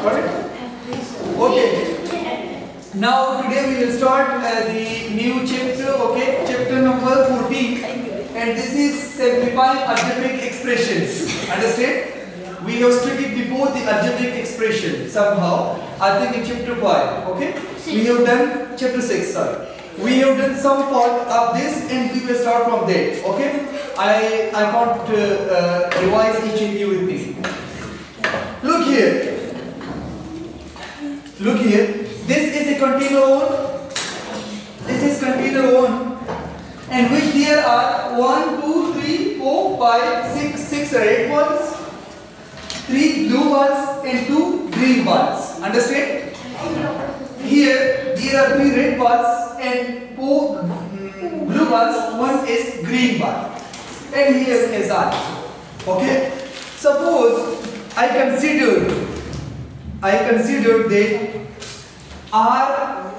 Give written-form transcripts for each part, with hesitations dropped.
Got it? Okay. Now today we will start the new chapter. Okay, chapter number 14, and this is simplifying algebraic expressions. Understand? We have studied before the algebraic expression somehow. I think in chapter 5. Okay. We have done chapter 6. Sorry. We have done some part of this, and we will start from there. Okay. I want to revise each and every thing. Look here. Look here. This is a container 1. This is container 1, and which there are 1, 2, 3, 4, 5, 6 red balls, 3 blue balls, and 2 green balls. Understand? Here there are 3 red balls and 4 blue balls. 1 is green ball, and here is R. Okay. Suppose I consider that R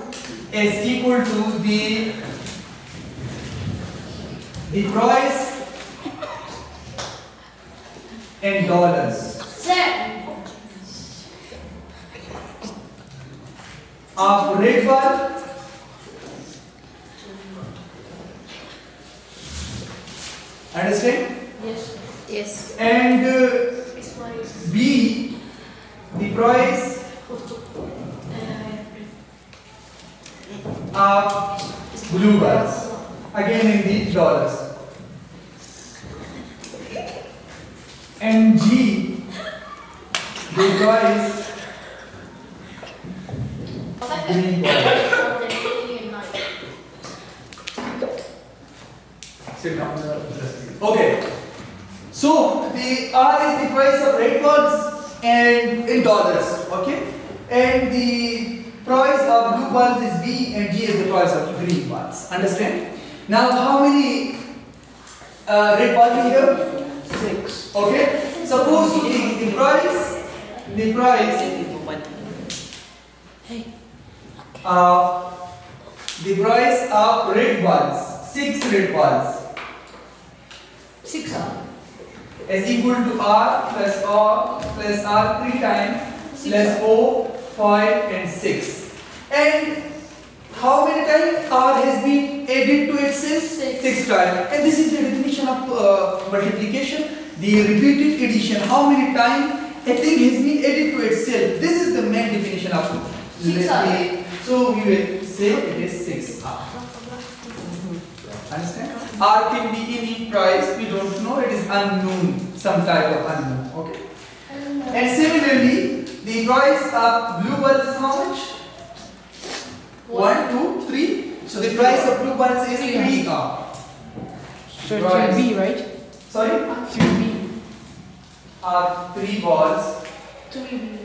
is equal to the price in dollars of red ball understand? Yes. And B, the price of blue balls, again in the dollars. And G, the price green balls. Sit down. Okay. So the R is the price of red balls and in dollars. Okay. And the price of blue balls is B, and G is the price of green balls. Understand? Now how many red balls we have? 6. Okay. Suppose the price of red balls, 6 red balls, 6 is equal to R plus R 3 times plus O 5 and 6. And how many times R has been added to itself? 6 times. And this is the definition of multiplication, the repeated addition. How many times a thing has been added to itself? This is the main definition of 6R. So we will say it is 6R. Understand? R can be any price, we don't know, it is unknown, some type of unknown. Okay. And similarly, the price of blue balls is how much? 1, 2, 3. So the price of blue balls is 3R. So 3B, right? Sorry? 3B. 3 balls 3B.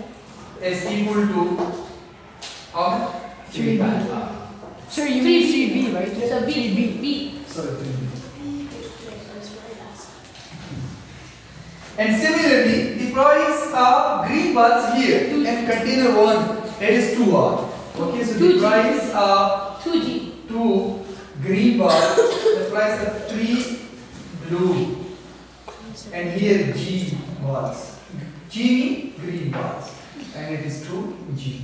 is equal to how much? 3B. Sir, you mean 3B, right? So B. Sorry, 3B. And similarly, the price of green balls here in container 1, that is 2R. Okay, so the 2G. price of 2G. 2 green balls, the price of 3 blue, and here G balls. G green balls, and it is 2G.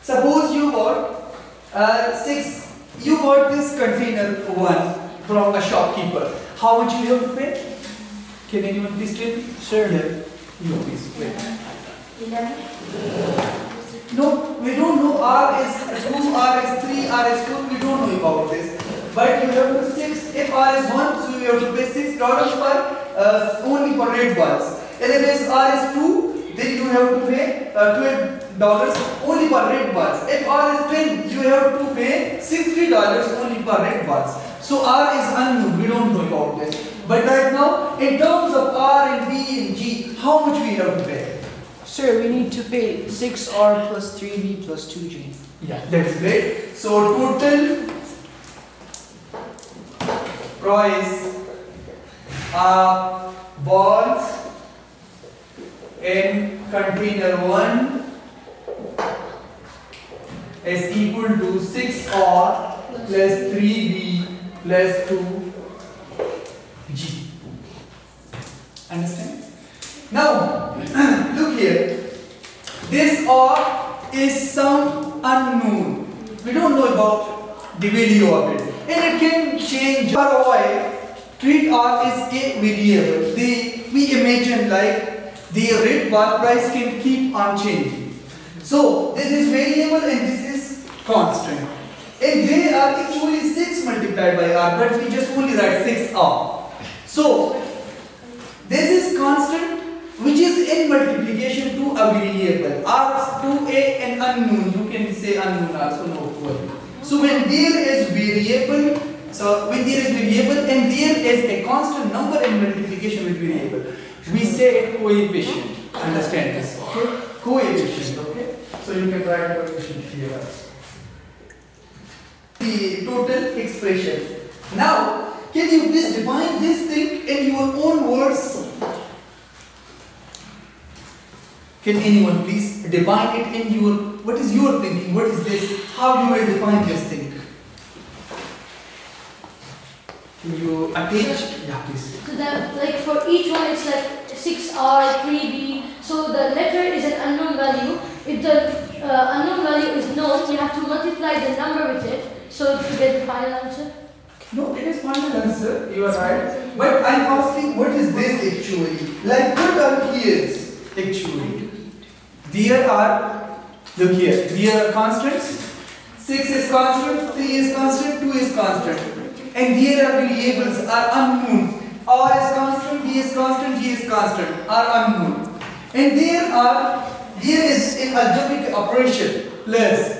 Suppose you bought you bought this container 1 from a shopkeeper. How much you have to pay? Can anyone please tell me? Sir. Here. You please wait. 11. No, we don't know R is 2, R is 3, R is 4. We don't know about this. But you have to 6. If R is 1, so you have to pay $6 for only for red balls. And if R is 2, then you have to pay $12 only for red balls. If R is 10, you have to pay $60 only for red balls. So R is unknown. We don't know about this. But right now, in terms of R and B and G, how much we have to pay? Sir, we need to pay 6R plus 3B plus 2G. Yeah, that's great. So total price of balls in container 1 is equal to 6R plus 3B plus 2G. Understand? Now, look here. this R is some unknown. We don't know about the value of it, and it can change. For oil, treat R is a variable. We imagine like the rate bar price can keep on changing. So this is variable and this is constant. And they are actually 6 multiplied by R, but we just only write 6R. So this is constant, which is in multiplication to a variable. R to an unknown. You can say unknown also, no problem. So when there is variable, and there is a constant number in multiplication with variable, we say coefficient. Understand this? Okay? Coefficient. Okay? So you can write coefficient here. The total expression. Now, can you please define this thing in your own words? Can anyone please define it in your, what is your thinking? What is this? How you will define this thing? Can you attach? Yeah, please. So that, like for each one, it's like 6R, 3B. So the letter is an unknown value. If the unknown value is known, you have to multiply the number with it. So to get the final answer. No, it is final answer. You are right. But I am asking, what is this actually? Like, what are here actually? There are, look here, there are constants. 6 is constant, 3 is constant, 2 is constant. And there are variables are unknown. R is constant, B is constant, G is constant, are unknown. And there is an algebraic operation plus.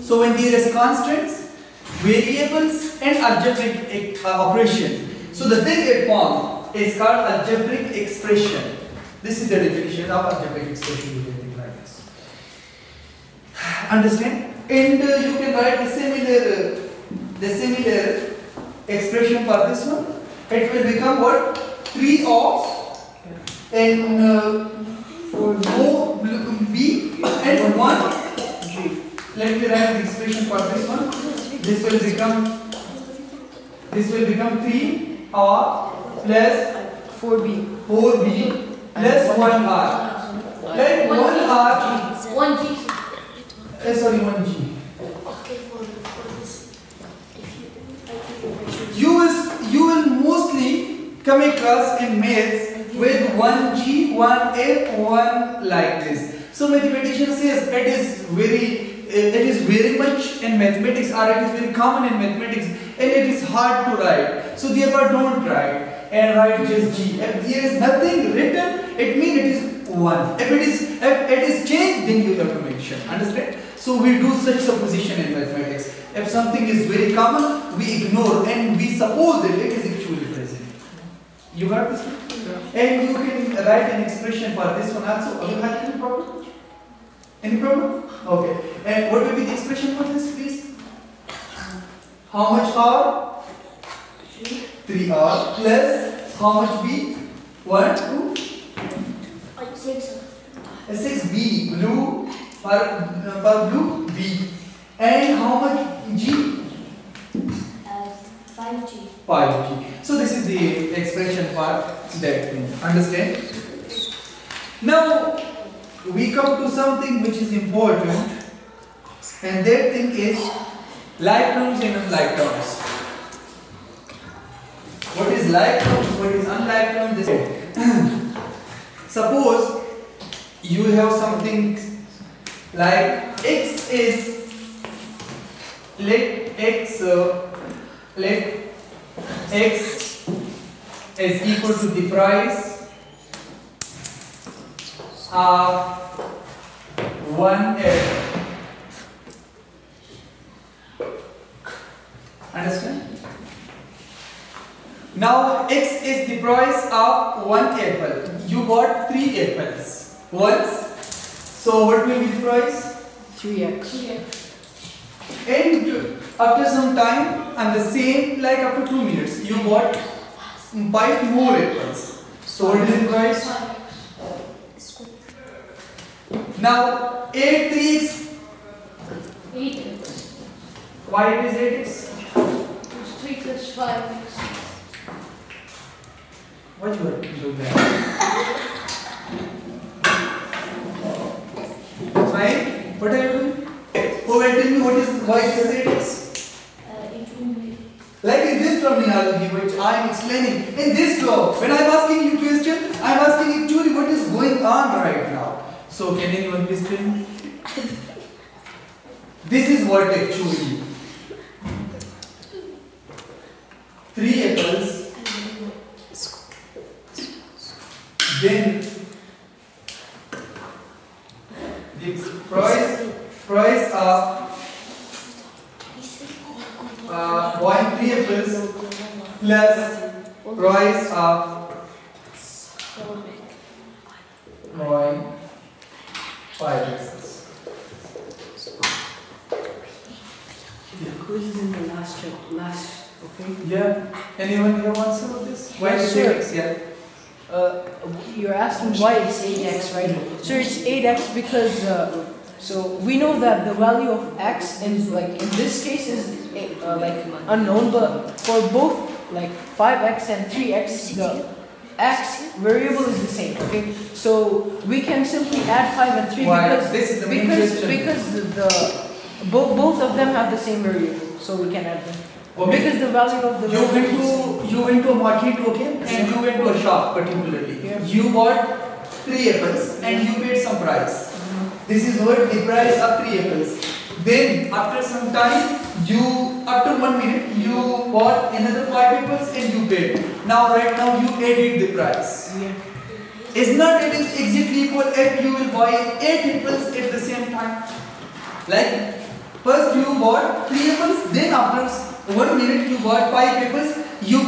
So when there is constants, variables and algebraic operation. So the thing it forms is called algebraic expression. This is the definition of algebraic expression. Like this. Understand? And you can write the similar expression for this one. It will become what? 3R and for no B and 1 G. Let me write the expression for this one. This will become 3R plus 4B. 4B plus 1R. Let 1R, 1G. sorry, 1G. You will mostly come across in maths with 1G, 1F, 1 like this. So mathematician says it is very much in mathematics, or it is very common in mathematics, and it is hard to write. So therefore don't write and write just G. If there is nothing written, it means it is 1. If it is changed, then you have to mention. Understand? So we do such supposition in mathematics. If something is very common, we ignore and we suppose that it is actually present. You got this one? Yeah. And you can write an expression for this one also. Do you have any problem? Any problem? Okay. And what will be the expression for this, please? How much R? 3R plus how much B? 1, 2? 6B. Blue for blue B. And how much G? 5G. 5G. So this is the expression for that thing. Understand? Now we come to something which is important, and that thing is like terms and unlike terms. What is like terms? What is unlike terms? Suppose you have something like X is, let X is equal to the price of 1 apple. Understand? Now X is the price of 1 apple. You got 3 apples once. So what will be the price? 3x. And after some time, and the same like after 2 minutes, you got 5 more apples. So what is the price? Now 8 3x. 8x. Why it is 8x? 3 plus 5x. What you are doing that? What are you doing? Who will tell me what is why it is 8x? It will be. Like in this terminology which I am explaining, in this law, when I am asking you question, I am asking actually what is going on right now. So can anyone please tell me? This is what actually 3 apples, then the price of buying 3 apples plus price of buying 5 apples. The quiz is in the last, okay? Yeah. Anyone here wants to know this? Why Yes, is sir. 8x? Yeah. You're asking why it's 8x, right? So it's 8x because so we know that the value of x in like in this case is like unknown, but for both like 5x and 3x, the x variable is the same. Okay, so we can simply add 5 and 3 Why? because This is the main question. both of them have the same variable, so we can add them. Okay. Because the value of the You went to a market, okay, and you went to a shop particularly. Yeah. You bought 3 apples and you paid some price. This is what the price of 3 apples. Then after some time, after 1 minute, you bought another 5 apples and you paid. Now right now you added the price. Yeah. It's not it is exactly equal if you will buy 8 apples at the same time. Like first you bought 3 apples, then after 1 minute you bought 5 apples, you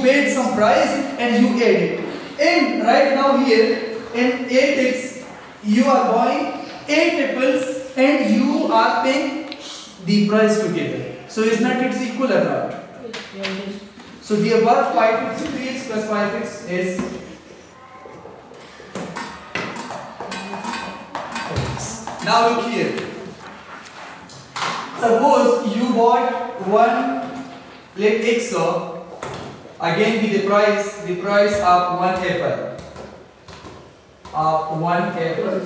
paid some price and you added. And right now here in 8x you are buying 8 apples and you are paying the price together. So is not it equal or not? Yeah, it is. So the above 5x 3x plus 5x is now look here. Suppose you bought one, let x so again be the price of 1 apple. Of 1 apple.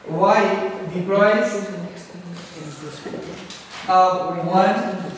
Y the price of 1